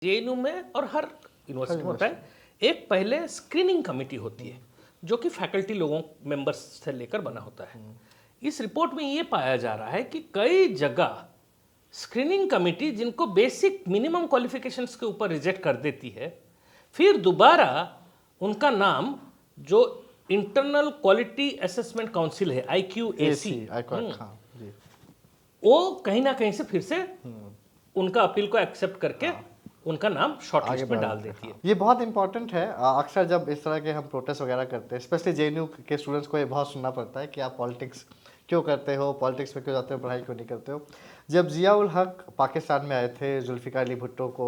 JNU में और हर university में होता है, एक पहले स्क्रीनिंग कमेटी होती है जो कि फैकल्टी लोगों मेंबर्स से लेकर बना होता है। इस रिपोर्ट में ये पाया जा रहा है कि कई जगह स्क्रीनिंग कमेटी जिनको बेसिक मिनिमम क्वालिफिकेशंस के ऊपर रिजेक्ट कर देती है, फिर दोबारा उनका नाम जो इंटरनल क्वालिटी असेसमेंट काउंसिल है IQAC, वो कहीं ना कहीं से फिर से उनका अपील को एक्सेप्ट करके उनका नाम शॉर्ट लिस्ट में डाल देती है। ये बहुत इंपॉर्टेंट है। अक्सर जब इस तरह के हम प्रोटेस्ट वगैरह करते हैं, स्पेशली जेएनयू के स्टूडेंट्स को ये बहुत सुनना पड़ता है कि आप पॉलिटिक्स क्यों करते हो, पॉलिटिक्स में क्यों जाते हो, पढ़ाई क्यों नहीं करते हो। जब जिया उल हक पाकिस्तान में आए थे जुल्फ़िकार अली भुट्टो को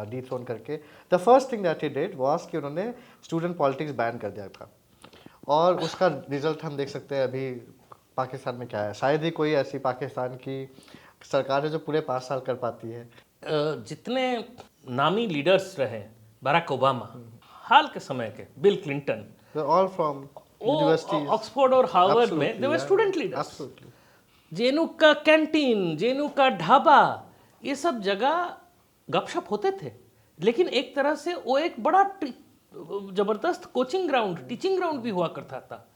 डिथ्रोन करके, the first thing that he did was कि उन्होंने स्टूडेंट पॉलिटिक्स बैन कर दिया था, और उसका रिजल्ट हम देख सकते हैं अभी पाकिस्तान में क्या है। शायद ही कोई ऐसी पाकिस्तान की सरकार है जो पूरे 5 साल कर पाती है। जितने नामी लीडर्स रहे, बराक ओबामा, हाल के समय के bill Clinton, all from universities, Oxford और हार्वर्ड में दे वर स्टूडेंट लीडर्स। जेएनयू का कैंटीन, जेएनयू का ढाबा, ये सब जगह गपशप होते थे, लेकिन एक तरह से वो एक बड़ा जबरदस्त कोचिंग ग्राउंड, टीचिंग ग्राउंड भी हुआ करता था।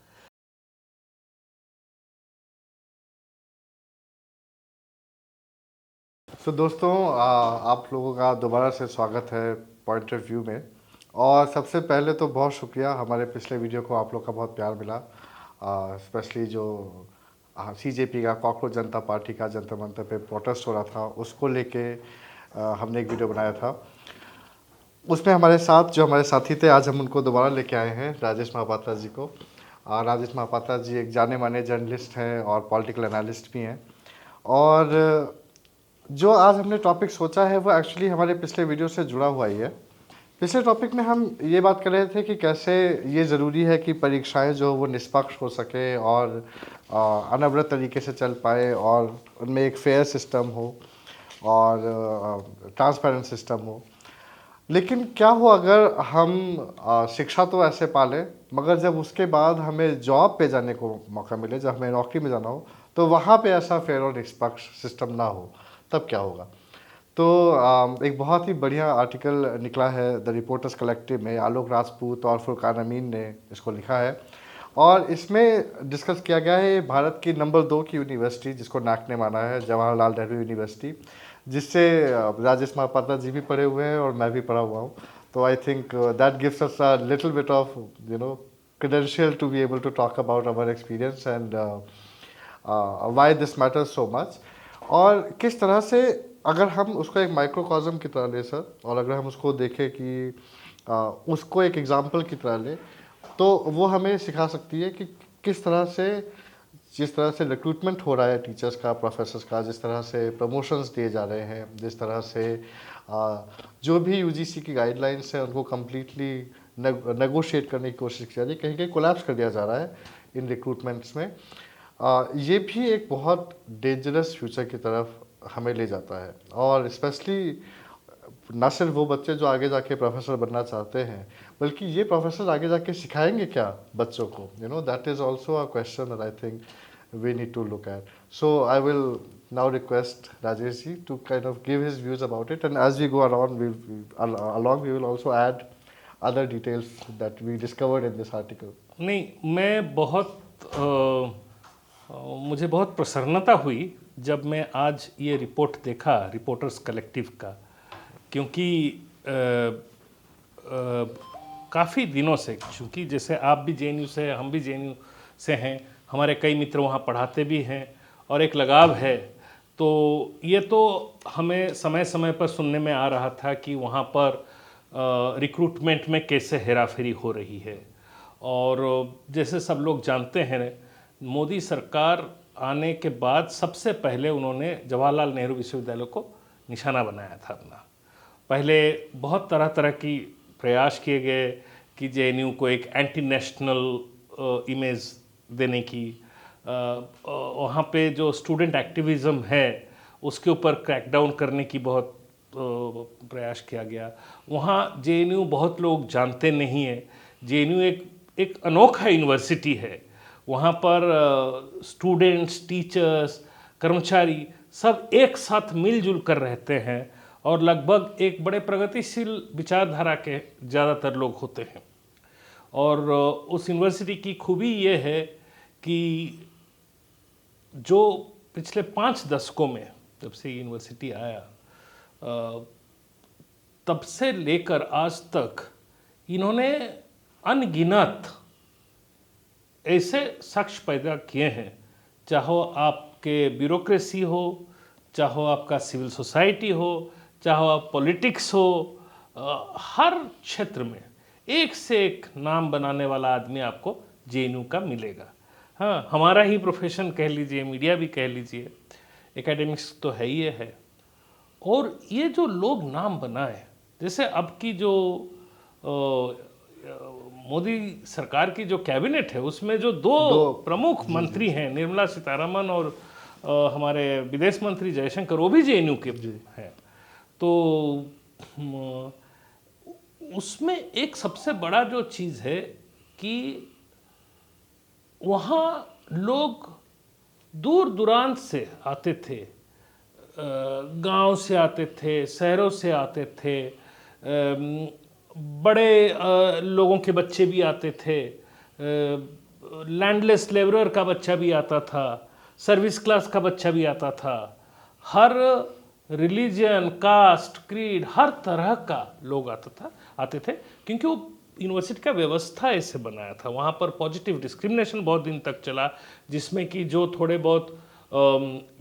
तो दोस्तों, आप लोगों का दोबारा से स्वागत है पॉइंट ऑफ व्यू में। और सबसे पहले तो बहुत शुक्रिया, हमारे पिछले वीडियो को आप लोग का बहुत प्यार मिला, स्पेशली जो CJP का, कॉकरोच जनता पार्टी का जंतर मंतर पे प्रोटेस्ट हो रहा था, उसको लेके हमने एक वीडियो बनाया था। उसमें हमारे साथ जो हमारे साथी थे, आज हम उनको दोबारा लेके आए हैं, राजेश महापात्रा जी को। राजेश महापात्रा जी एक जाने माने जर्नलिस्ट हैं और पॉलिटिकल एनालिस्ट भी हैं। और जो आज हमने टॉपिक सोचा है वो एक्चुअली हमारे पिछले वीडियो से जुड़ा हुआ ही है। पिछले टॉपिक में हम ये बात कर रहे थे कि कैसे ये ज़रूरी है कि परीक्षाएं जो वो निष्पक्ष हो सके और अनवरत तरीके से चल पाए, और उनमें एक फेयर सिस्टम हो और ट्रांसपेरेंट सिस्टम हो। लेकिन क्या हो अगर हम शिक्षा तो ऐसे पालें, मगर जब उसके बाद हमें जॉब पे जाने को मौका मिले, जब हमें नौकरी में जाना हो, तो वहाँ पे ऐसा फेयर और निष्पक्ष सिस्टम ना हो, तब क्या होगा। तो एक बहुत ही बढ़िया आर्टिकल निकला है द रिपोर्टर्स कलेक्टिव में, आलोक राजपूत और फुरकान अमीन ने इसको लिखा है, और इसमें डिस्कस किया गया है भारत की नंबर 2 की यूनिवर्सिटी जिसको NAAC ने माना है, जवाहरलाल नेहरू यूनिवर्सिटी, जिससे राजेश महापात्रा जी भी पढ़े हुए हैं और मैं भी पढ़ा हुआ हूँ। तो I think that gives us a little bit of credential to be able to talk about our experience and why this matters so much, और किस तरह से अगर हम उसको एक माइक्रोकॉज्म की तरह ले सर, और अगर हम उसको देखें कि उसको एक एग्जाम्पल की तरह ले, तो वो हमें सिखा सकती है कि किस तरह से, जिस तरह से रिक्रूटमेंट हो रहा है टीचर्स का, प्रोफेसर्स का, जिस तरह से प्रमोशंस दिए जा रहे हैं, जिस तरह से जो भी UGC की गाइडलाइंस है उनको कम्प्लीटली नेगोशिएट करने की कोशिश की जा रही है, कहीं कहीं कोलैप्स कर दिया जा रहा है इन रिक्रूटमेंट्स में। ये भी एक बहुत डेंजरस फ्यूचर की तरफ हमें ले जाता है, और स्पेशली न सिर्फ वो बच्चे जो आगे जाके प्रोफेसर बनना चाहते हैं, बल्कि ये प्रोफेसर आगे जाके सिखाएंगे क्या बच्चों को, that is also a question that I think we need to look at. So I will now request Rajesh ji to kind of give his views about it, and as we go along we will also add other details that we discovered in this article. नहीं, मुझे बहुत प्रसन्नता हुई जब मैं आज ये report देखा रिपोर्टर्स कलेक्टिव का, क्योंकि काफ़ी दिनों से, क्योंकि जैसे आप भी JNU से, हम भी JNU से हैं, हमारे कई मित्र वहाँ पढ़ाते भी हैं और एक लगाव है, तो ये तो हमें समय समय पर सुनने में आ रहा था कि वहाँ पर रिक्रूटमेंट में कैसे हेराफेरी हो रही है। और जैसे सब लोग जानते हैं, मोदी सरकार आने के बाद सबसे पहले उन्होंने जवाहरलाल नेहरू विश्वविद्यालय को निशाना बनाया था अपना। पहले बहुत तरह तरह की प्रयास किए गए कि JNU को एक एंटी नेशनल इमेज देने की, वहाँ पे जो स्टूडेंट एक्टिविज़म है उसके ऊपर क्रैकडाउन करने की बहुत प्रयास किया गया। वहाँ JNU बहुत लोग जानते नहीं है, JNU एक अनोखा यूनिवर्सिटी है। वहाँ पर स्टूडेंट्स, टीचर्स, कर्मचारी सब एक साथ मिलजुल कर रहते हैं और लगभग एक बड़े प्रगतिशील विचारधारा के ज़्यादातर लोग होते हैं। और उस यूनिवर्सिटी की खूबी ये है कि जो पिछले 5 दशकों में जब से यूनिवर्सिटी आया तब से लेकर आज तक इन्होंने अनगिनत ऐसे शख्स पैदा किए हैं, चाहे आपके ब्यूरोक्रेसी हो, चाहे आपका सिविल सोसाइटी हो, चाहे आप पॉलिटिक्स हो, हर क्षेत्र में एक से एक नाम बनाने वाला आदमी आपको जेएनयू का मिलेगा। हाँ, हमारा ही प्रोफेशन कह लीजिए, मीडिया भी कह लीजिए, एकेडमिक्स तो है ही है। और ये जो लोग नाम बनाए, जैसे अब की जो मोदी सरकार की जो कैबिनेट है उसमें जो दो प्रमुख मंत्री हैं, निर्मला सीतारमण और हमारे विदेश मंत्री जयशंकर, वो भी जेएनयू के हैं। तो उसमें एक सबसे बड़ा जो चीज़ है कि वहाँ लोग दूर दूरांत से आते थे, गांव से आते थे, शहरों से आते थे, बड़े लोगों के बच्चे भी आते थे, लैंडलेस लेबरर का बच्चा भी आता था, सर्विस क्लास का बच्चा भी आता था। हर रिलीजन, कास्ट, क्रीड, हर तरह का लोग आते थे, क्योंकि वो यूनिवर्सिटी का व्यवस्था ऐसे बनाया था। वहाँ पर पॉजिटिव डिस्क्रिमिनेशन बहुत दिन तक चला, जिसमें कि जो थोड़े बहुत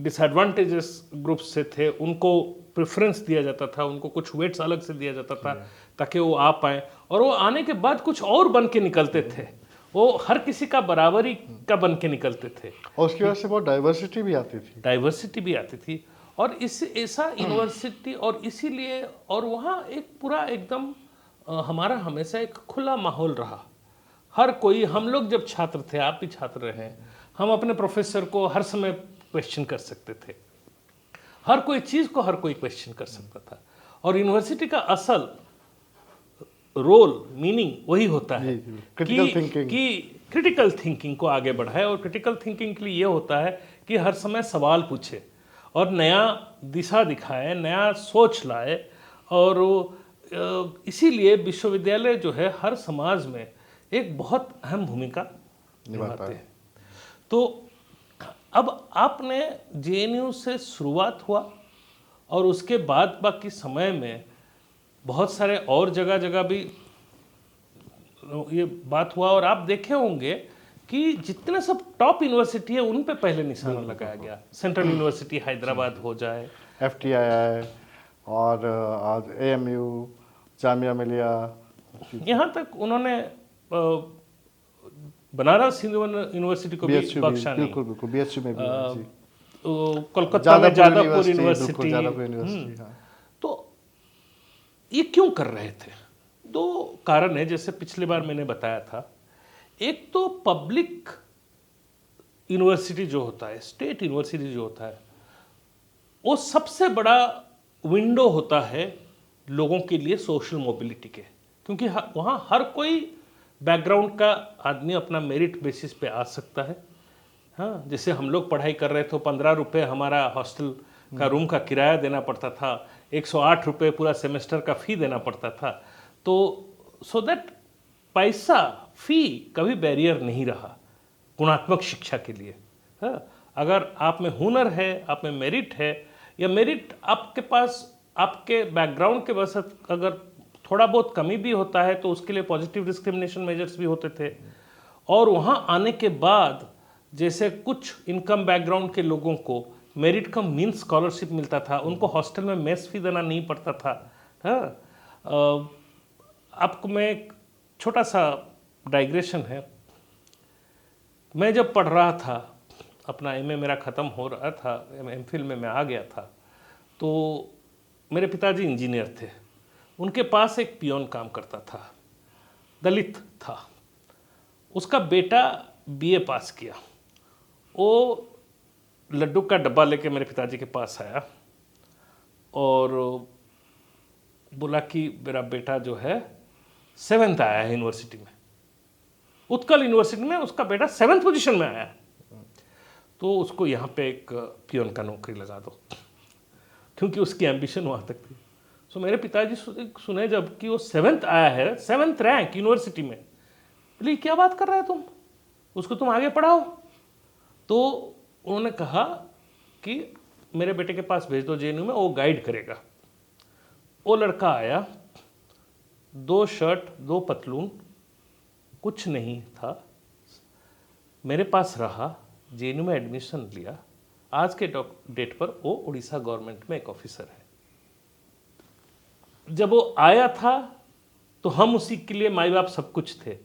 डिसएडवांटेजेस ग्रुप्स से थे उनको प्रेफरेंस दिया जाता था, उनको कुछ वेट्स अलग से दिया जाता था ताकि वो आ पाए, और वो आने के बाद कुछ और बन के निकलते थे। वो हर किसी का बराबरी का बन के निकलते थे, और उसकी वजह से बहुत डाइवर्सिटी भी आती थी। और इस ऐसा यूनिवर्सिटी, और इसीलिए, और वहाँ एक पूरा एकदम हमारा हमेशा एक खुला माहौल रहा। हर कोई, हम लोग जब छात्र थे, आप भी छात्र रहे, हम अपने प्रोफेसर को हर समय क्वेश्चन कर सकते थे, हर कोई चीज़ को हर कोई क्वेश्चन कर सकता था। और यूनिवर्सिटी का असल रोल, मीनिंग वही होता है कि क्रिटिकल थिंकिंग को आगे बढ़ाए। और क्रिटिकल थिंकिंग के लिए ये होता है कि हर समय सवाल पूछे और नया दिशा दिखाए, नया सोच लाए। और इसीलिए विश्वविद्यालय जो है हर समाज में एक बहुत अहम भूमिका निभाते हैं। तो अब आपने जेएनयू से शुरुआत हुआ, और उसके बाद बाकी समय में बहुत सारे और जगह भी ये बात हुआ। और आप देखे होंगे कि जितने सब टॉप यूनिवर्सिटी है उन पे पहले निशाना लगाया गया। सेंट्रल यूनिवर्सिटी हैदराबाद हो जाए, FTII, और आज AMU, जामिया मिलिया, यहाँ तक उन्होंने बनारस यूनिवर्सिटी को भी बख्शा नहीं। बिल्कुल BHU में भी जी। कोलकाता में जादवपुर यूनिवर्सिटी। तो ये क्यों कर रहे थे? 2 कारण है, जैसे पिछली बार मैंने बताया था। एक तो पब्लिक यूनिवर्सिटी जो होता है, स्टेट यूनिवर्सिटी जो होता है, वो सबसे बड़ा विंडो होता है लोगों के लिए सोशल मोबिलिटी के, क्योंकि वहाँ हर कोई बैकग्राउंड का आदमी अपना मेरिट बेसिस पे आ सकता है। हाँ, जैसे हम लोग पढ़ाई कर रहे थे, 15 रुपये हमारा हॉस्टल का रूम का किराया देना पड़ता था, 108 रुपये पूरा सेमेस्टर का फ़ी देना पड़ता था। तो सो दैट पैसा, फ़ी कभी बैरियर नहीं रहा गुणात्मक शिक्षा के लिए। हाँ, अगर आप में हुनर है, आप में मेरिट है, या मेरिट आपके पास आपके बैकग्राउंड के वजह से अगर थोड़ा बहुत कमी भी होता है तो उसके लिए पॉजिटिव डिस्क्रिमिनेशन मेजर्स भी होते थे। और वहाँ आने के बाद जैसे कुछ इनकम बैकग्राउंड के लोगों को मेरिट कम मीन्स स्कॉलरशिप मिलता था, उनको हॉस्टल में मेस फी देना नहीं पड़ता था। हाँ, आपको मैं एक छोटा सा डाइग्रेशन है। मैं जब पढ़ रहा था, अपना MA मेरा ख़त्म हो रहा था, MPhil में मैं आ गया था, तो मेरे पिताजी इंजीनियर थे। उनके पास एक पियोन काम करता था, दलित था। उसका बेटा BA पास किया। वो लड्डू का डब्बा लेके मेरे पिताजी के पास आया और बोला कि मेरा बेटा जो है 7th आया है यूनिवर्सिटी में, उत्कल यूनिवर्सिटी में उसका बेटा 7th पोजीशन में आया, तो उसको यहाँ पे एक पियोन का नौकरी लगा दो, क्योंकि उसकी एम्बिशन वहाँ तक थी। सो मेरे पिताजी सुने जब कि वो 7th आया है, 7th रैंक यूनिवर्सिटी में, बोले क्या बात कर रहे हो तुम, उसको तुम आगे पढ़ाओ। तो उन्होंने कहा कि मेरे बेटे के पास भेज दो जेएनयू में, वो गाइड करेगा। वो लड़का आया, 2 शर्ट 2 पतलून, कुछ नहीं था, मेरे पास रहा, जेएनयू में एडमिशन लिया। आज के डेट पर वो उड़ीसा गवर्नमेंट में एक ऑफिसर है। जब वो आया था तो हम उसी के लिए माई बाप सब कुछ थे।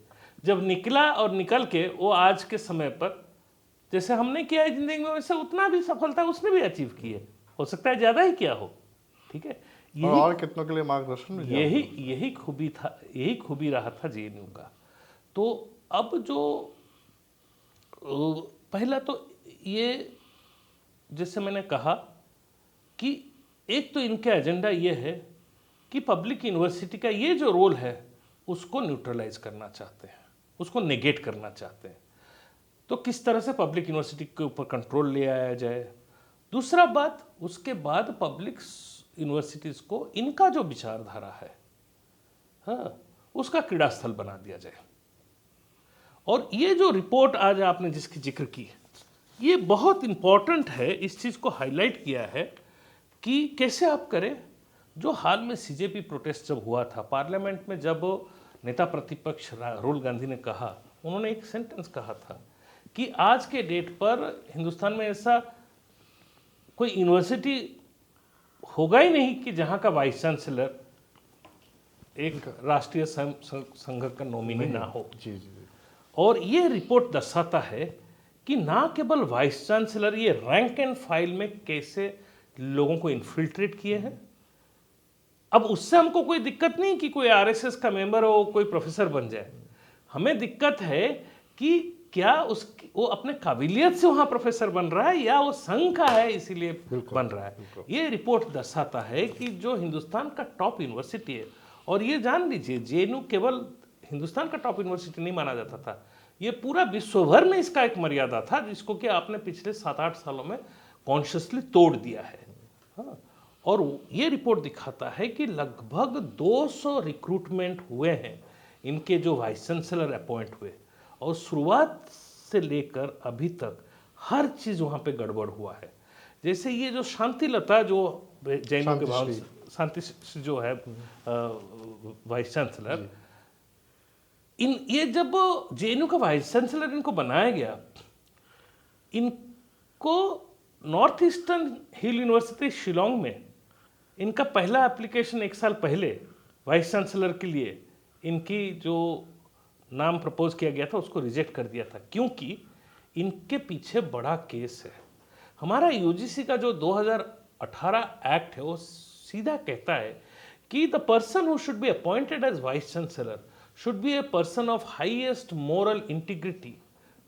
जब निकला और निकल के वो आज के समय पर जैसे हमने किया है जिंदगी में, वैसे उतना भी सफलता उसने भी अचीव की है, हो सकता है ज़्यादा ही किया हो। ठीक है, और कितनों के लिए मार्गदर्शन मिल जाए। यही खूबी था, यही खूबी रहा था जेएनयू का। तो अब जो पहला तो ये जैसे मैंने कहा कि एक तो इनका एजेंडा ये है कि पब्लिक यूनिवर्सिटी का ये जो रोल है उसको न्यूट्रलाइज करना चाहते हैं, उसको नेगेट करना चाहते हैं। तो किस तरह से पब्लिक यूनिवर्सिटी के ऊपर कंट्रोल ले आया जाए। दूसरा बात, उसके बाद पब्लिक यूनिवर्सिटीज़ को इनका जो विचारधारा है, हाँ, उसका क्रीड़ा स्थल बना दिया जाए। और ये जो रिपोर्ट आज आपने जिसकी जिक्र की, ये बहुत इम्पॉर्टेंट है, इस चीज़ को हाईलाइट किया है कि कैसे आप करें। जो हाल में सीजेपी प्रोटेस्ट जब हुआ था पार्लियामेंट में, जब नेता प्रतिपक्ष राहुल गांधी ने कहा, उन्होंने एक सेंटेंस कहा था कि आज के डेट पर हिंदुस्तान में ऐसा कोई यूनिवर्सिटी होगा ही नहीं कि जहाँ का वाइस चांसलर एक राष्ट्रीय संघ का नॉमिनी ना हो। जी जी जी। और ये रिपोर्ट दर्शाता है कि ना केवल वाइस चांसलर ये रैंक एंड फाइल में कैसे लोगों को इन्फिल्ट्रेट किए हैं। अब उससे हमको कोई दिक्कत नहीं कि कोई आरएसएस का मेंबर हो, कोई प्रोफेसर बन जाए। हमें दिक्कत है कि क्या वो अपने काबिलियत से वहाँ प्रोफेसर बन रहा है या वो संघ का है इसीलिए बन रहा है। ये रिपोर्ट दर्शाता है कि जो हिंदुस्तान का टॉप यूनिवर्सिटी है, और ये जान लीजिए जेएनयू केवल हिंदुस्तान का टॉप यूनिवर्सिटी नहीं माना जाता था, ये पूरा विश्व भर में इसका एक मर्यादा था जिसको कि आपने पिछले 7-8 सालों में कॉन्शियसली तोड़ दिया है। हाँ, और ये रिपोर्ट दिखाता है कि लगभग 200 रिक्रूटमेंट हुए हैं इनके जो वाइस चांसलर अपॉइंट हुए, और शुरुआत से लेकर अभी तक हर चीज़ वहाँ पे गड़बड़ हुआ है। जैसे ये जो शांतिलता जो जेएनयू के भवन शांति जो है वाइस चांसलर, ये जब जेएनयू का वाइस चांसलर इनको बनाया गया, इनको नॉर्थ ईस्टर्न हिल यूनिवर्सिटी शिलोंग में इनका पहला एप्लीकेशन 1 साल पहले वाइस चांसलर के लिए इनकी जो नाम प्रपोज किया गया था उसको रिजेक्ट कर दिया था, क्योंकि इनके पीछे बड़ा केस है। हमारा यूजीसी का जो 2018 एक्ट है वो सीधा कहता है कि the person who should be appointed as vice chancellor should be a person of highest moral integrity,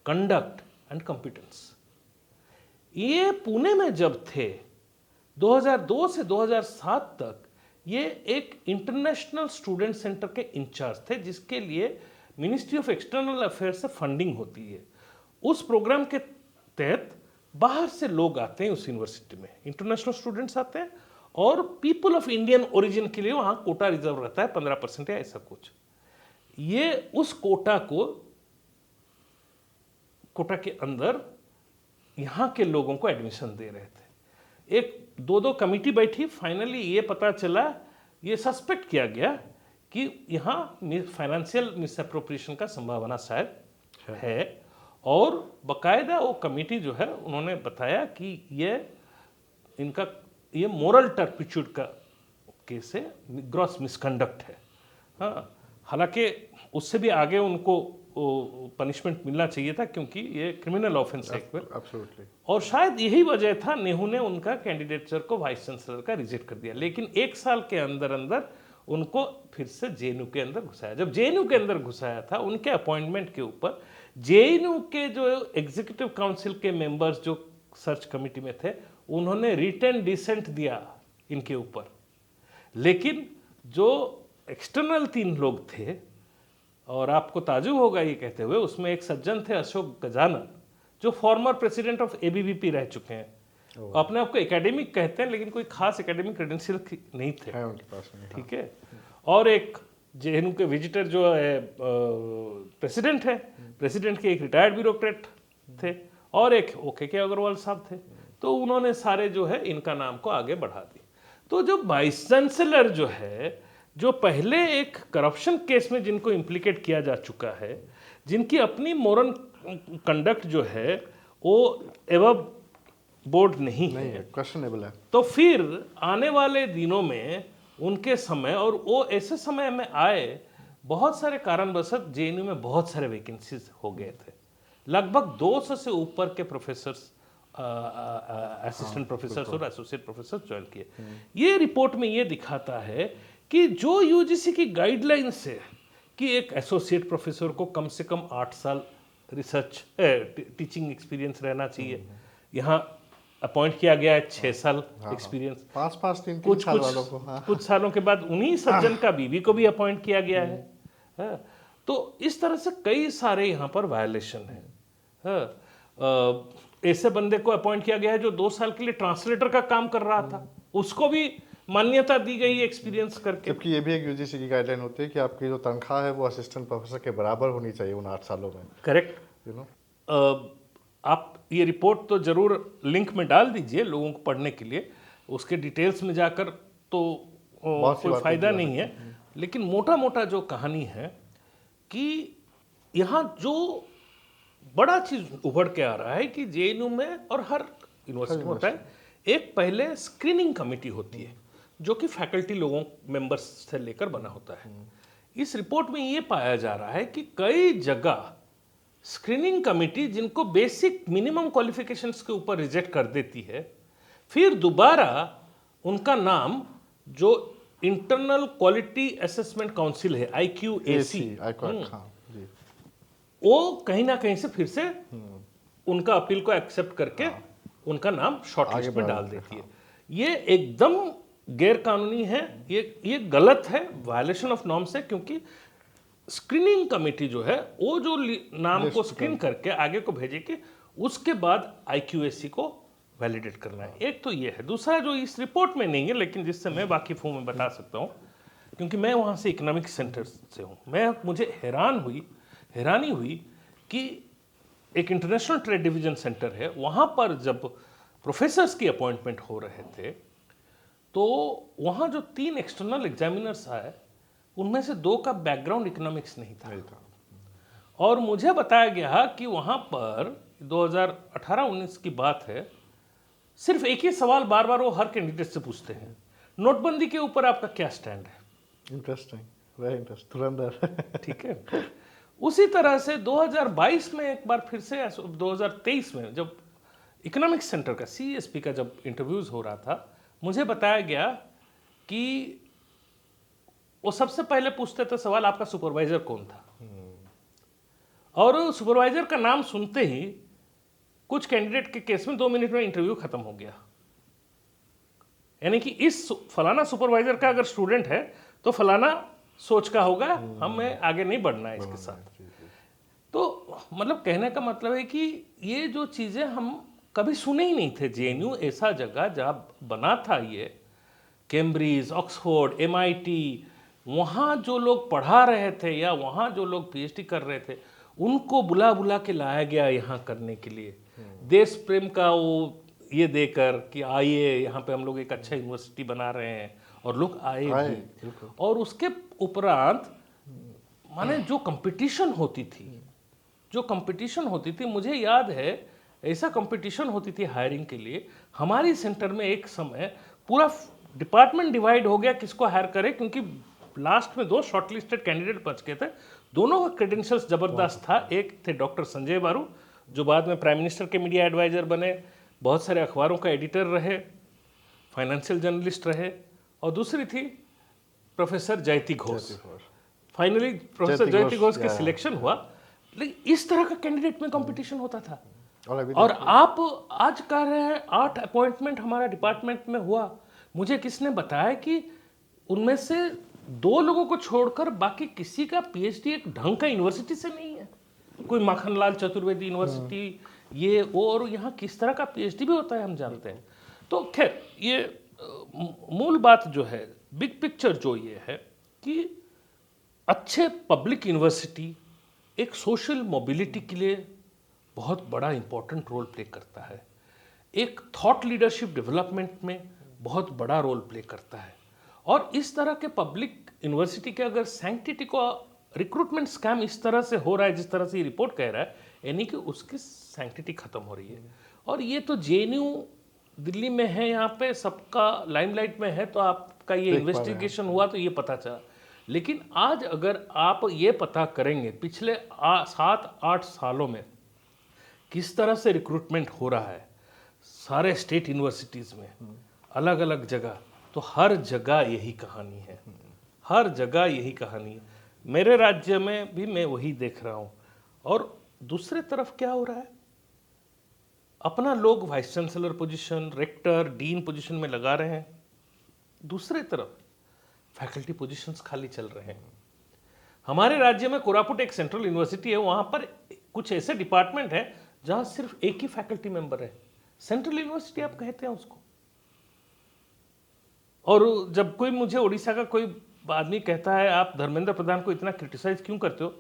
conduct and competence. ये पुणे में जब थे 2002 से 2007 तक, ये एक इंटरनेशनल स्टूडेंट सेंटर के इंचार्ज थे जिसके लिए मिनिस्ट्री ऑफ एक्सटर्नल अफेयर्स से फंडिंग होती है। उस प्रोग्राम के तहत बाहर से लोग आते हैं उस यूनिवर्सिटी में, इंटरनेशनल स्टूडेंट्स आते हैं, और पीपल ऑफ इंडियन ओरिजिन के लिए वहाँ कोटा रिजर्व रहता है 15% या ऐसा कुछ। ये उस कोटा के अंदर यहाँ के लोगों को एडमिशन दे रहे थे। एक 2 कमेटी बैठी, फाइनली ये पता चला, ये सस्पेक्ट किया गया कि यहाँ फाइनेंशियल मिसअप्रोप्रिएशन का संभावना शायद है, और बकायदा वो कमेटी जो है उन्होंने बताया कि ये मोरल टर्पिट्यूड का केस है, ग्रॉस मिसकंडक्ट है। हाँ, हालांकि उससे भी आगे उनको पनिशमेंट मिलना चाहिए था क्योंकि ये क्रिमिनल ऑफेंस एक्ट में, एब्सोल्युटली। और शायद यही वजह था नेहरू ने उनका कैंडिडेचर को वाइस चांसलर का रिजेक्ट कर दिया। लेकिन 1 साल के अंदर अंदर उनको फिर से जेएनयू के अंदर घुसाया। जब जेएनयू के अंदर घुसाया था, उनके अपॉइंटमेंट के ऊपर जेएनयू के जो एग्जीक्यूटिव काउंसिल के मेंबर्स जो सर्च कमेटी में थे, उन्होंने रिटन डिसेंट दिया इनके ऊपर। लेकिन जो एक्सटर्नल 3 लोग थे, और आपको ताजुब होगा ये कहते हुए, उसमें एक सज्जन थे अशोक गजानन जो फॉर्मर प्रेसिडेंट ऑफ एबीवीपी रह चुके हैं, अपने आप को एकेडमिक कहते हैं लेकिन कोई खास एकेडमिक क्रेडेंशियल नहीं थे, है उनके पास में। ठीक है। और एक जेएनयू के विजिटर जो है प्रेसिडेंट है, प्रेसिडेंट के एक रिटायर्ड ब्यूरोक्रेट थे और एक ओके के अग्रवाल साहब थे। तो उन्होंने सारे जो है इनका नाम को आगे बढ़ा दिया। तो जो वाइस चांसलर जो है, जो पहले एक करप्शन केस में जिनको इम्प्लीकेट किया जा चुका है, जिनकी अपनी मोरल कंडक्ट जो है वो एवब बोर्ड नहीं है, क्वेश्चनेबल है। तो फिर आने वाले दिनों में उनके समय, और वो ऐसे समय में आए बहुत सारे कारणवश जेएनयू में बहुत सारे वैकेंसीज हो गए थे। लगभग 200 से ऊपर के प्रोफेसर्स, असिस्टेंट प्रोफेसर्स और एसोसिएट प्रोफेसर ज्वाइन किए। ये रिपोर्ट में ये दिखाता है कि जो यूजीसी की गाइडलाइंस है कि एक एसोसिएट प्रोफेसर को कम से कम 8 साल रिसर्च टीचिंग एक्सपीरियंस रहना चाहिए। यहाँ अपॉइंट किया गया है 6 साल एक्सपीरियंस, 5-5 3 कुछ साल वालों को। कुछ सालों के बाद उन्हीं सज्जन का बीवी को भी अपॉइंट किया गया है। हाँ, तो इस तरह से कई सारे यहाँ पर वायलेशन है। हाँ, ऐसे बंदे को अपॉइंट किया गया है जो 2 साल के लिए ट्रांसलेटर का काम कर रहा था, उसको भी मान्यता दी गई एक्सपीरियंस करके। जबकि ये भी एक यूजीसी की गाइडलाइन होती है कि आपकी जो तनख्वाह है वो असिस्टेंट प्रोफेसर के बराबर होनी चाहिए उन 8 सालों में। करेक्ट। यू नो, आप ये रिपोर्ट तो जरूर लिंक में डाल दीजिए लोगों को पढ़ने के लिए, उसके डिटेल्स में जाकर तो कोई फायदा नहीं है, लेकिन मोटा मोटा जो कहानी है कि यहाँ जो बड़ा चीज उभर के आ रहा है कि जेएनयू में और हर यूनिवर्सिटी में होता है, एक पहले स्क्रीनिंग कमेटी होती है जो कि फैकल्टी लोगों मेंबर्स से लेकर बना होता है। इस रिपोर्ट में ये पाया जा रहा है कि कई जगह स्क्रीनिंग कमेटी जिनको बेसिक मिनिमम क्वालिफिकेशंस के ऊपर रिजेक्ट कर देती है, फिर दोबारा उनका नाम जो इंटरनल क्वालिटी असेसमेंट काउंसिल है IQAC, वो कहीं ना कहीं से फिर से उनका अपील को एक्सेप्ट करके उनका नाम शॉर्टलिस्ट में डाल देती है। ये एकदम गैर कानूनी है, ये गलत है, वायलेशन ऑफ नॉर्म्स है, क्योंकि स्क्रीनिंग कमेटी जो है वो जो नाम को स्क्रीन करके आगे को भेजे कि उसके बाद IQAC को वैलिडेट करना है। एक तो ये है। दूसरा जो इस रिपोर्ट में नहीं है लेकिन जिससे मैं वाकिफ हूँ, मैं बता सकता हूँ क्योंकि मैं वहाँ से इकोनॉमिक सेंटर से हूँ। मुझे हैरानी हुई कि एक इंटरनेशनल ट्रेड डिवीजन सेंटर है, वहाँ पर जब प्रोफेसर्स की अपॉइंटमेंट हो रहे थे तो वहाँ जो 3 एक्सटर्नल एग्जामिनर्स आए उनमें से 2 का बैकग्राउंड इकोनॉमिक्स नहीं था। और मुझे बताया गया कि वहाँ पर 2018-19 की बात है, सिर्फ एक ही सवाल बार बार वो हर कैंडिडेट से पूछते हैं, नोटबंदी के ऊपर आपका क्या स्टैंड है। इंटरेस्टिंग, वेरी इंटरेस्टिंग, धुरंधर। ठीक है। उसी तरह से 2022 में एक बार फिर से 2023 में जब इकोनॉमिक्स सेंटर का CSP का जब इंटरव्यूज हो रहा था, मुझे बताया गया कि वो सबसे पहले पूछते थे सवाल, आपका सुपरवाइजर कौन था। और सुपरवाइजर का नाम सुनते ही कुछ कैंडिडेट के केस में 2 मिनट में इंटरव्यू खत्म हो गया। यानी कि इस फलाना सुपरवाइजर का अगर स्टूडेंट है तो फलाना सोच का होगा, हमें आगे नहीं बढ़ना है इसके साथ। तो मतलब कहने का मतलब है कि ये जो चीज़ें हम कभी सुने ही नहीं थे। जेएनयू ऐसा जगह जहाँ बना था, ये कैम्ब्रिज, ऑक्सफोर्ड, MIT, वहाँ जो लोग पढ़ा रहे थे या वहाँ जो लोग PhD कर रहे थे उनको बुला बुला के लाया गया यहाँ करने के लिए, देश प्रेम का वो ये देकर कि आइए यहाँ पे हम लोग एक अच्छा यूनिवर्सिटी बना रहे हैं, और लोग आए भी। और उसके उपरांत माने जो कंपटीशन होती थी, मुझे याद है ऐसा कंपटीशन होती थी हायरिंग के लिए। हमारी सेंटर में एक समय पूरा डिपार्टमेंट डिवाइड हो गया किसको हायर करे, क्योंकि लास्ट में 2 शॉर्टलिस्टेड कैंडिडेट बच गए थे। दोनों का क्रेडेंशियल्स जबरदस्त था। एक थे डॉक्टर संजय बारू जो बाद में प्राइम मिनिस्टर के मीडिया एडवाइजर बने, बहुत सारे अखबारों का एडिटर रहे, फाइनेंशियल जर्नलिस्ट रहे, और दूसरी थी प्रोफेसर जयती घोष। फाइनली प्रोफेसर जयती घोष का सिलेक्शन हुआ। लेकिन इस तरह का कैंडिडेट में कंपटीशन होता था। और आप आज कह रहे हैं 8 अपॉइंटमेंट हमारा डिपार्टमेंट में हुआ। मुझे किसने बताया कि उनमें से 2 लोगों को छोड़कर बाकी किसी का PhD एक ढंग का यूनिवर्सिटी से नहीं है। कोई माखनलाल चतुर्वेदी यूनिवर्सिटी ये वो, और यहाँ किस तरह का PhD भी होता है हम जानते हैं। तो खैर ये मूल बात जो है, बिग पिक्चर जो ये है कि अच्छे पब्लिक यूनिवर्सिटी एक सोशल मोबिलिटी के लिए बहुत बड़ा इंपॉर्टेंट रोल प्ले करता है, एक थॉट लीडरशिप डेवलपमेंट में बहुत बड़ा रोल प्ले करता है। और इस तरह के पब्लिक यूनिवर्सिटी के अगर सैंक्टिटी को रिक्रूटमेंट स्कैम इस तरह से हो रहा है जिस तरह से ये रिपोर्ट कह रहा है, यानी कि उसकी सैंक्टिटी खत्म हो रही है। और ये तो जेएनयू दिल्ली में है, यहाँ पे सबका लाइमलाइट में है, तो आपका ये इन्वेस्टिगेशन हुआ तो ये पता चला। लेकिन आज अगर आप ये पता करेंगे पिछले 7-8 सालों में किस तरह से रिक्रूटमेंट हो रहा है सारे स्टेट यूनिवर्सिटीज़ में अलग अलग जगह, तो हर जगह यही कहानी है, हर जगह यही कहानी है। मेरे राज्य में भी मैं वही देख रहा हूँ। और दूसरे तरफ क्या हो रहा है, अपना लोग vice chancellor position, rector, dean position में लगा रहे हैं, दूसरे तरफ फैकल्टी पोजीशंस खाली चल रहे हैं। हमारे राज्य में कोरापुट एक सेंट्रल यूनिवर्सिटी है, वहाँ पर कुछ ऐसे डिपार्टमेंट है जहाँ सिर्फ एक ही फैकल्टी मेंबर है, सेंट्रल यूनिवर्सिटी आप कहते हैं उसको। और जब कोई मुझे उड़ीसा का कोई आदमी कहता है आप धर्मेंद्र प्रधान को इतना क्रिटिसाइज क्यों करते हो,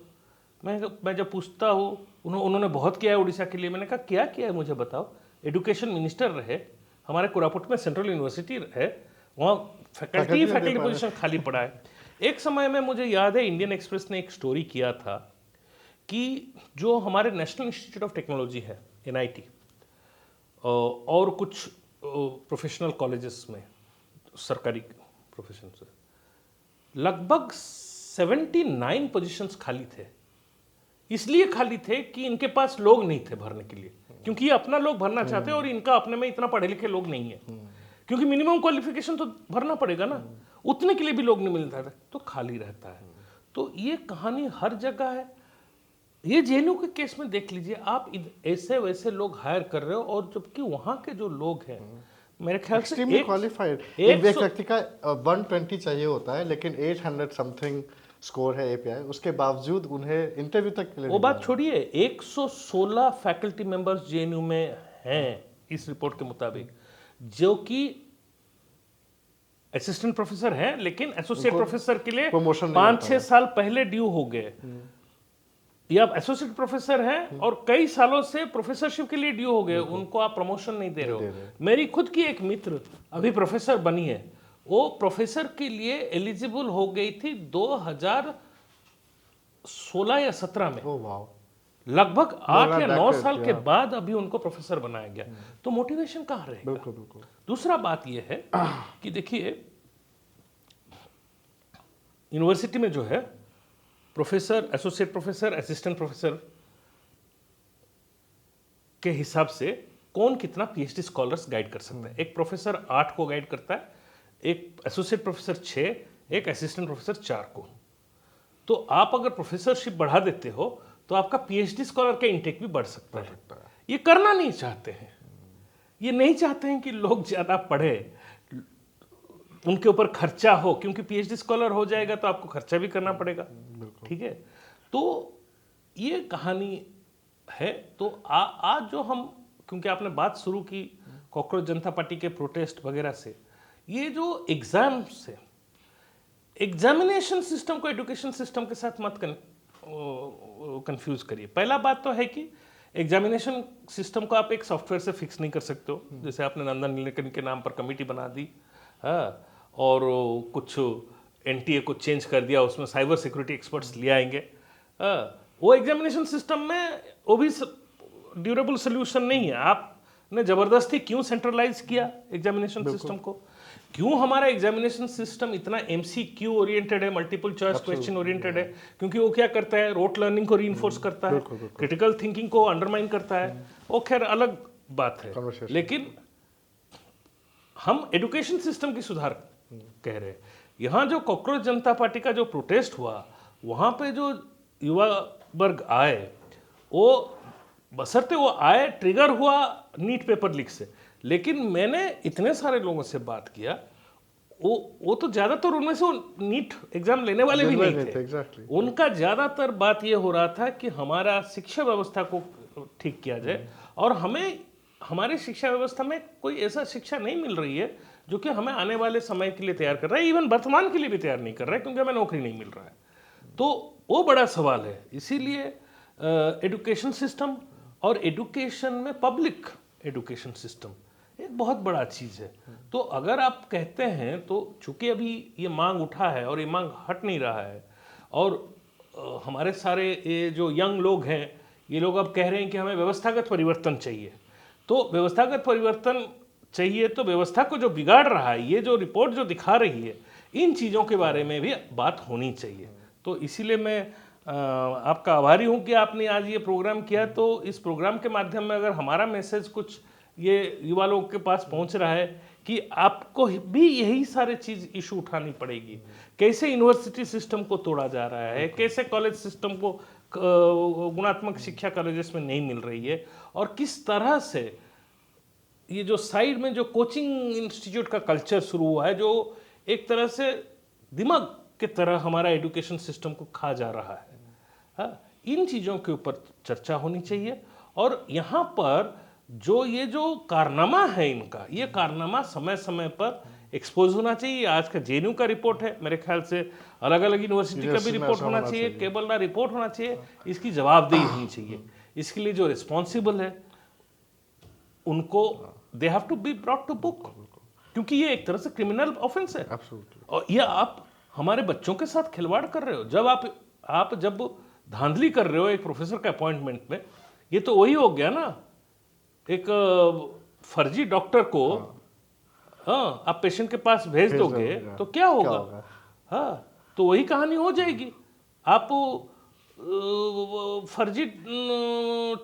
मैं जब पूछता हूँ, उन्होंने बहुत किया है उड़ीसा के लिए, मैंने कहा क्या किया है मुझे बताओ। एजुकेशन मिनिस्टर रहे, हमारे कोरापुट में सेंट्रल यूनिवर्सिटी है, वहाँ फैकल्टी पोजीशन खाली पड़ा है। एक समय में मुझे याद है इंडियन एक्सप्रेस ने एक स्टोरी किया था कि जो हमारे नेशनल इंस्टीट्यूट ऑफ टेक्नोलॉजी है NIT और कुछ प्रोफेशनल कॉलेजेस में सरकारी प्रोफेशन से लगभग 79 पोजीशंस खाली थे। इसलिए खाली थे कि इनके पास लोग नहीं थे भरने के लिए, क्योंकि ये अपना लोग भरना चाहते हैं और इनका अपने में इतना पढ़े लिखे लोग नहीं है, क्योंकि मिनिमम क्वालिफिकेशन तो भरना पड़ेगा ना, उतने के लिए भी लोग नहीं मिलता था, तो खाली रहता है। तो ये कहानी हर जगह है। ये जेएनयू के केस में देख लीजिए, आप ऐसे वैसे लोग हायर कर रहे हो और जबकि वहाँ के जो लोग हैं मेरे ख्याल से एक्सट्रीमली क्वालिफाइड, एक व्यक्ति का 120 चाहिए होता है, लेकिन 800 समथिंग स्कोर है API, उसके बावजूद उन्हें इंटरव्यू तक के लिए वो बात छोड़िए, 116 फैकल्टी मेंबर्स जेएनयू में हैं इस रिपोर्ट के मुताबिक, जो कि असिस्टेंट प्रोफेसर हैं, लेकिन एसोसिएट प्रोफेसर के लिए 5-6 साल पहले ड्यू हो गए। या एसोसिएट प्रोफेसर हैं और कई सालों से प्रोफेसरशिप के लिए ड्यू हो गए, उनको आप प्रमोशन नहीं दे रहे हो। मेरी खुद की एक मित्र अभी प्रोफेसर बनी है, वो प्रोफेसर के लिए एलिजिबल हो गई थी 2016 या 17 में। लगभग 8 या 9 साल के बाद अभी उनको प्रोफेसर बनाया गया। तो मोटिवेशन कहाँ रहेगा? बिल्कुल बिल्कुल। दूसरा बात यह है कि देखिए यूनिवर्सिटी में जो है professor, associate professor, assistant professor के हिसाब से कौन कितना PhD स्कॉलर्स गाइड कर सकता है। एक प्रोफेसर 8 को गाइड करता है, एक एसोसिएट प्रोफेसर 6, एक असिस्टेंट प्रोफेसर 4 को। तो आप अगर प्रोफेसरशिप बढ़ा देते हो तो आपका PhD स्कॉलर का इंटेक भी बढ़ सकता है। ये करना नहीं चाहते हैं, ये नहीं चाहते हैं कि लोग ज़्यादा पढ़े, उनके ऊपर खर्चा हो, क्योंकि PhD स्कॉलर हो जाएगा तो आपको खर्चा भी करना पड़ेगा। ठीक है, तो ये कहानी है। तो आज जो हम, क्योंकि आपने बात शुरू की कॉकरोच जनता पार्टी के प्रोटेस्ट वगैरह से, ये जो एग्जाम्स है, एग्जामिनेशन सिस्टम को एजुकेशन सिस्टम के साथ मत कंफ्यूज करिए। पहला बात तो है कि एग्जामिनेशन सिस्टम को आप एक सॉफ्टवेयर से फिक्स नहीं कर सकते हो। जैसे आपने नंदन नीलेकनी के नाम पर कमेटी बना दी, हाँ, और कुछ NTA को चेंज कर दिया, उसमें साइबर सिक्योरिटी एक्सपर्ट्स ले आएंगे। वो एग्जामिनेशन सिस्टम में वो भी ड्यूरेबल सोल्यूशन नहीं है। आपने ज़बरदस्ती क्यों सेंट्रलाइज किया एग्जामिनेशन सिस्टम को? क्यों हमारा एग्जामिनेशन सिस्टम इतना MCQ ओरिएंटेड है, मल्टीपल चॉइस क्वेश्चन ओरिएंटेड है? क्योंकि वो क्या करता है, रोट लर्निंग को रीइंफोर्स करता है, क्रिटिकल थिंकिंग को अंडरमाइन करता है। वो खैर अलग बात है, लेकिन हम एजुकेशन सिस्टम की सुधार कह रहे हैं। यहाँ जो कॉकरोच जनता पार्टी का जो प्रोटेस्ट हुआ, वहाँ पे जो युवा वर्ग आए, वो बशर्ते वो आए, ट्रिगर हुआ नीट पेपर लीक से। लेकिन मैंने इतने सारे लोगों से बात किया, वो तो ज़्यादातर उनमें से नीट एग्जाम लेने वाले भी नहीं थे। उनका ज़्यादातर बात ये हो रहा था कि हमारा शिक्षा व्यवस्था को ठीक किया जाए और हमें हमारी शिक्षा व्यवस्था में कोई ऐसा शिक्षा नहीं मिल रही है जो कि हमें आने वाले समय के लिए तैयार कर रहा है, इवन वर्तमान के लिए भी तैयार नहीं कर रहा है, क्योंकि हमें नौकरी नहीं मिल रहा है। तो वो बड़ा सवाल है। इसीलिए एजुकेशन सिस्टम और एजुकेशन में पब्लिक एजुकेशन सिस्टम एक बहुत बड़ा चीज़ है। तो अगर आप कहते हैं, तो चूंकि अभी ये मांग उठा है और ये मांग हट नहीं रहा है, और हमारे सारे ये जो यंग लोग हैं, ये लोग अब कह रहे हैं कि हमें व्यवस्थागत परिवर्तन चाहिए। तो व्यवस्थागत परिवर्तन चाहिए, तो व्यवस्था को जो बिगाड़ रहा है, ये जो रिपोर्ट जो दिखा रही है, इन चीज़ों के बारे में भी बात होनी चाहिए। तो इसीलिए मैं आपका आभारी हूँ कि आपने आज ये प्रोग्राम किया। तो इस प्रोग्राम के माध्यम में अगर हमारा मैसेज कुछ ये युवा लोगों के पास पहुँच रहा है कि आपको भी यही सारे चीज़ इशू उठानी पड़ेगी, कैसे यूनिवर्सिटी सिस्टम को तोड़ा जा रहा है, कैसे कॉलेज सिस्टम को गुणात्मक शिक्षा कॉलेजेस में नहीं मिल रही है, और किस तरह से ये जो साइड में जो कोचिंग इंस्टीट्यूट का कल्चर शुरू हुआ है, जो एक तरह से दिमाग की तरह हमारा एजुकेशन सिस्टम को खा जा रहा है। हाँ, इन चीज़ों के ऊपर चर्चा होनी चाहिए। और यहाँ पर ये जो कारनामा है इनका, ये कारनामा समय समय पर एक्सपोज होना चाहिए। आज का जेएनयू का रिपोर्ट है, मेरे ख्याल से अलग अलग यूनिवर्सिटी का भी रिपोर्ट होना चाहिए, केवल ना रिपोर्ट होना चाहिए, इसकी जवाबदेही होनी चाहिए। इसके लिए जो रिस्पॉन्सिबल है उनको they have to be brought to book, क्योंकि ये एक तरह से क्रिमिनल ऑफेंस है। और ये आप हमारे बच्चों के साथ खिलवाड़ कर रहे हो। जब आप जब धांधली कर रहे हो एक प्रोफेसर के अपॉइंटमेंट में, ये तो वही हो गया ना, एक फर्जी डॉक्टर को हाँ आप पेशेंट के पास भेज दोगे तो क्या होगा? हाँ, तो वही कहानी हो जाएगी। आप फर्जी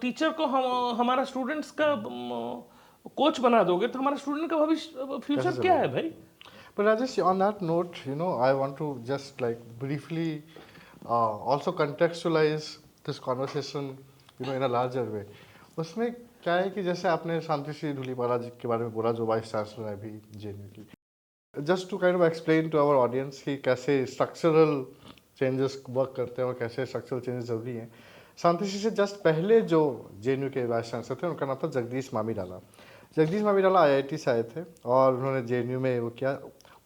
टीचर को हमारा स्टूडेंट्स का कोच बना दोगे, तो हमारा स्टूडेंट का भविष्य फ्यूचर क्या है भाई? But Rajesh, on that note, I want to just like briefly also contextualize this conversation, in a larger way. उसमें क्या है कि जैसे आपने शांति श्री धूलीपाला जी के बारे में बोला, जो वाइस चांसलर है अभी जेएनयू की, just to kind of explain to our audience कि कैसे स्ट्रक्चरल चेंजेस वर्क करते हैं और कैसे स्ट्रक्चरल चेंजेस जरूरी हैं। शांति श्री से जस्ट पहले जो जेएनयू के वाइस चांसलर थे, उनका नाम था जगदीश मामीडाला। जगदीश मामीडाला आईआईटी से आए थे और उन्होंने जेएनयू में वो किया।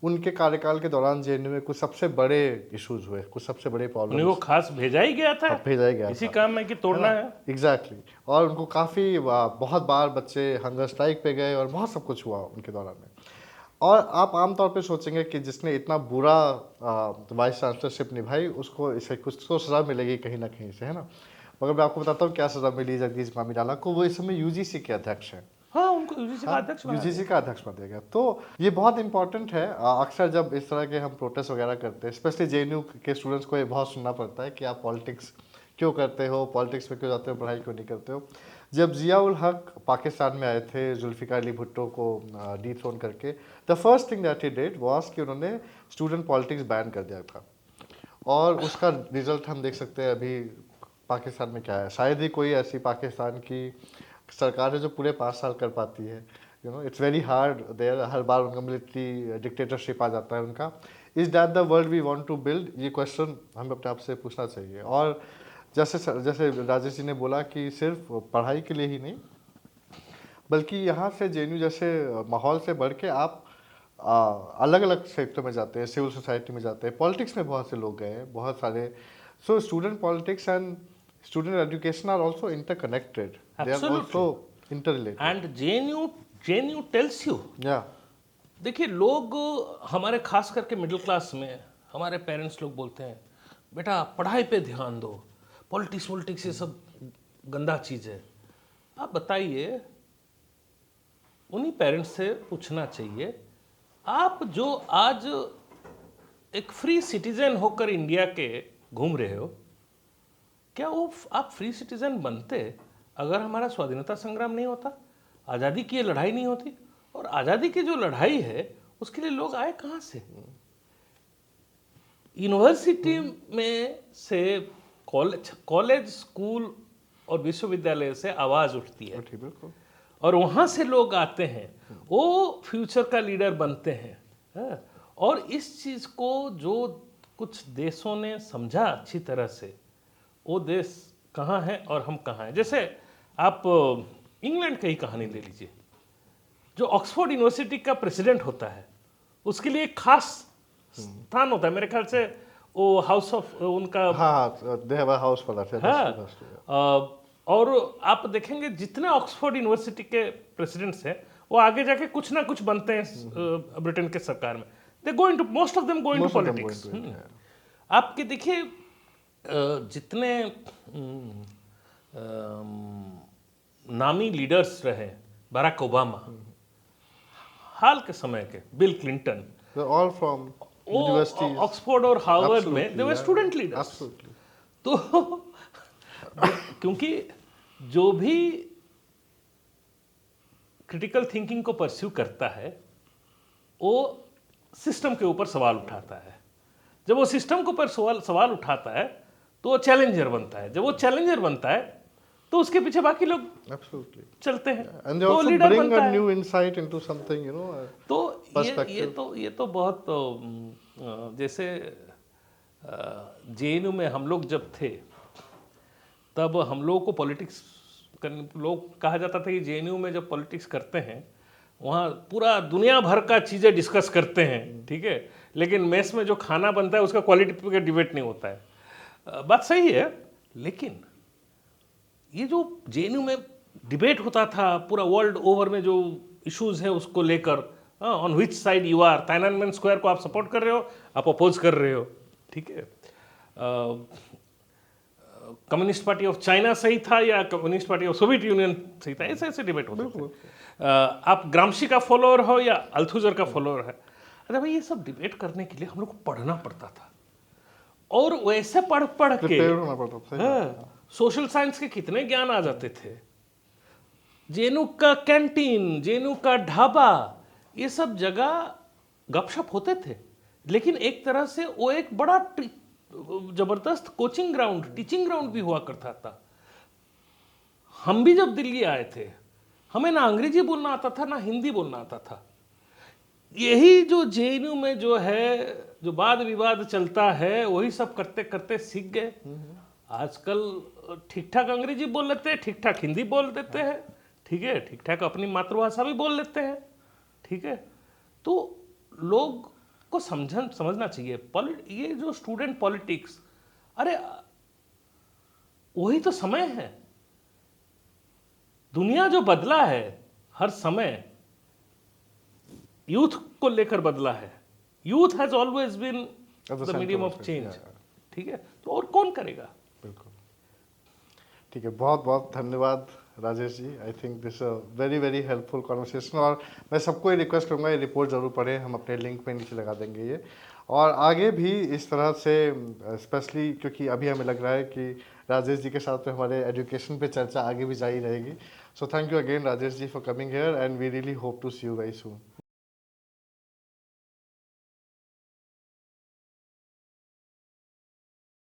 उनके कार्यकाल के दौरान जेएनयू में कुछ सबसे बड़े इश्यूज हुए, कुछ सबसे बड़े प्रॉब्लम। वो खास भेजा ही गया था, भेजा ही गया इसी काम में कि तोड़ना है। एग्जैक्टली। और उनको काफ़ी बहुत बार बच्चे हंगर स्ट्राइक पे गए और बहुत सब कुछ हुआ उनके दौरान में। और आप आमतौर पे सोचेंगे कि जिसने इतना बुरा वाइस चांसलरशिप निभाई, उसको इसे कुछ तो सज़ा मिलेगी कहीं ना कहीं से, है ना। मगर मैं आपको बताता हूँ क्या सज़ा मिली जगदीश मामीडाला को। वो इस समय यूजीसी के अध्यक्ष हैं। हाँ, उनको यूजीसी का अध्यक्ष बना दिया गया। तो ये बहुत इंपॉर्टेंट है। अक्सर जब इस तरह के हम प्रोटेस्ट वगैरह करते हैं, स्पेशली जेएनयू के स्टूडेंट्स को ये बहुत सुनना पड़ता है कि आप पॉलिटिक्स क्यों करते हो, पॉलिटिक्स में क्यों जाते हो, पढ़ाई क्यों नहीं करते हो। जब जियाउल हक पाकिस्तान में आए थे जुल्फिकार अली भुट्टो को डिथ्रोन करके, the first thing that he did was कि उन्होंने स्टूडेंट पॉलिटिक्स बैन कर दिया था। और उसका रिजल्ट हम देख सकते हैं अभी पाकिस्तान में क्या है। शायद ही कोई ऐसी पाकिस्तान की सरकार है जो पूरे 5 साल कर पाती है। It's very hard there. हर बार उनका मिलिट्री डिक्टेटरशिप आ जाता है उनका। Is that the world we want to build? ये क्वेश्चन हमें अपने आप से पूछना चाहिए। और जैसे राजेश जी ने बोला कि सिर्फ पढ़ाई के लिए ही नहीं, बल्कि यहाँ से जेएनयू जैसे माहौल से बढ़ के आप अलग अलग सेक्टर में जाते हैं, सिविल सोसाइटी में जाते हैं, पॉलिटिक्स में बहुत से लोग गए हैं, बहुत सारे। So student politics and student education are also interconnected. Absolutely. They are also interrelated. And JNU tells you. Yeah. देखिए, लोग हमारे खास करके मिडिल क्लास में हमारे पेरेंट्स लोग बोलते हैं, बेटा पढ़ाई पे ध्यान दो, पॉलिटिक्स ये सब गंदा चीज़ है। आप बताइए, उन्हीं पेरेंट्स से पूछना चाहिए, आप जो आज एक फ्री सिटीजन होकर इंडिया के घूम रहे हो, क्या वो आप फ्री सिटीजन बनते अगर हमारा स्वाधीनता संग्राम नहीं होता, आज़ादी की ये लड़ाई नहीं होती? और आज़ादी की जो लड़ाई है उसके लिए लोग आए कहाँ से? यूनिवर्सिटी में से, कॉलेज, स्कूल और विश्वविद्यालय से आवाज़ उठती है और वहाँ से लोग आते हैं, वो फ्यूचर का लीडर बनते हैं। और इस चीज़ को जो कुछ देशों ने समझा अच्छी तरह से, वो देश कहाँ है और हम कहाँ हैं। जैसे आप इंग्लैंड का ही कहानी ले लीजिए, जो ऑक्सफोर्ड यूनिवर्सिटी का प्रेसिडेंट होता है उसके लिए एक खास स्थान होता है, मेरे ख्याल से वो हाउस ऑफ उनका। हाँ, they have a house for that. हाँ, और आप देखेंगे जितने ऑक्सफोर्ड यूनिवर्सिटी के प्रेसिडेंट्स हैं वो आगे जाके कुछ ना कुछ बनते हैं ब्रिटेन के सरकार में। They go into, most of them go into politics. आपके देखिए जितने नामी लीडर्स रहे, बराक ओबामा, हाल के समय के bill Clinton, all from universities, Oxford और हार्वर्ड में दे वर स्टूडेंट लीडर्स। तो क्योंकि जो भी क्रिटिकल थिंकिंग को परस्यू करता है वो सिस्टम के ऊपर सवाल उठाता है। जब वो सिस्टम के ऊपर सवाल उठाता है तो वो चैलेंजर बनता है। जब वो चैलेंजर बनता है तो उसके पीछे बाकी लोग चलते हैं, तो लीडर बनता है। New insight into something, you know. तो ये तो बहुत जैसे जेएनयू में हम लोग जब थे तब हम लोग को पॉलिटिक्स लोग कहा जाता था कि जेएनयू में जब पॉलिटिक्स करते हैं वहाँ पूरा दुनिया भर का चीज़ें डिस्कस करते हैं, ठीक है, लेकिन मेस में जो खाना बनता है उसका क्वालिटी पे डिबेट नहीं होता है। बात सही है, लेकिन ये जो जेएनयू में डिबेट होता था पूरा वर्ल्ड ओवर में जो इश्यूज है उसको लेकर, on which side you are, Tiananmen square को आप सपोर्ट कर रहे हो, आप अपोज कर रहे हो, ठीक है, कम्युनिस्ट पार्टी ऑफ चाइना सही था या communist party of Soviet union सही था, ऐसे ऐसे डिबेट होते थे। आप ग्रामशी का फॉलोअर हो या अल्थुजर का फॉलोअर है। अरे भाई ये सब डिबेट करने के लिए हम लोग को पढ़ना पड़ता था, और वैसे पढ़ पढ़ के सोशल साइंस के कितने ज्ञान आ जाते थे। जेएनयू का कैंटीन, जेएनयू का ढाबा, ये सब जगह गपशप होते थे, लेकिन एक तरह से वो एक बड़ा जबरदस्त कोचिंग ग्राउंड, टीचिंग ग्राउंड भी हुआ करता था। हम भी जब दिल्ली आए थे हमें ना अंग्रेजी बोलना आता था ना हिंदी बोलना आता था। यही जो जेएनयू में जो है जो वाद विवाद चलता है वही सब करते करते सीख गए। आजकल ठीक ठाक अंग्रेजी बोल लेते हैं, ठीक ठाक हिंदी बोल देते हैं, ठीक है, ठीक ठाक अपनी मातृभाषा भी बोल लेते हैं, ठीक है। तो लोग को समझना चाहिए ये जो स्टूडेंट पॉलिटिक्स, अरे वही तो समय है। दुनिया जो बदला है हर समय यूथ को लेकर बदला है। Youth has always been the medium of change, ठीक है, तो और कौन करेगा। बिल्कुल ठीक है, बहुत बहुत धन्यवाद Rajesh ji. I think this very very helpful conversation, और मैं सबको ये रिक्वेस्ट करूँगा ये रिपोर्ट ज़रूर पढ़ें, हम अपने लिंक पे नीचे लगा देंगे ये, और आगे भी इस तरह से स्पेशली क्योंकि अभी हमें लग रहा है कि राजेश जी के साथ में हमारे एजुकेशन पे चर्चा आगे भी जारी रहेगी। So thank you again Rajesh ji for coming here, and we really hope to see you very soon.